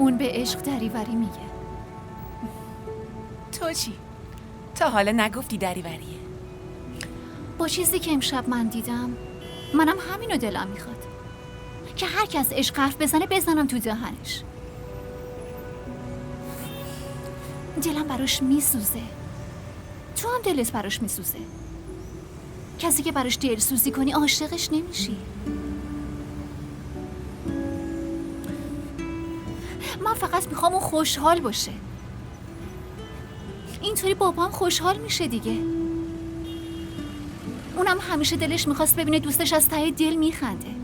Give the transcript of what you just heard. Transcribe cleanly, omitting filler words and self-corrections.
اون به عشق دریوری میگه. تو چی؟ تا حالا نگفتی دریوریه. با چیزی که امشب من دیدم منم همینو دلم میخواد که هر کس عشق حرف بزنه بزنم تو دهنش. دلم براش میسوزه. تو هم دلت براش میسوزه. کسی که براش دلسوزی کنی عاشقش نمیشی. من فقط میخوام اون خوشحال باشه. اینطوری بابام خوشحال میشه دیگه. اونم همیشه دلش میخواست ببینه دوستش از ته دل میخنده.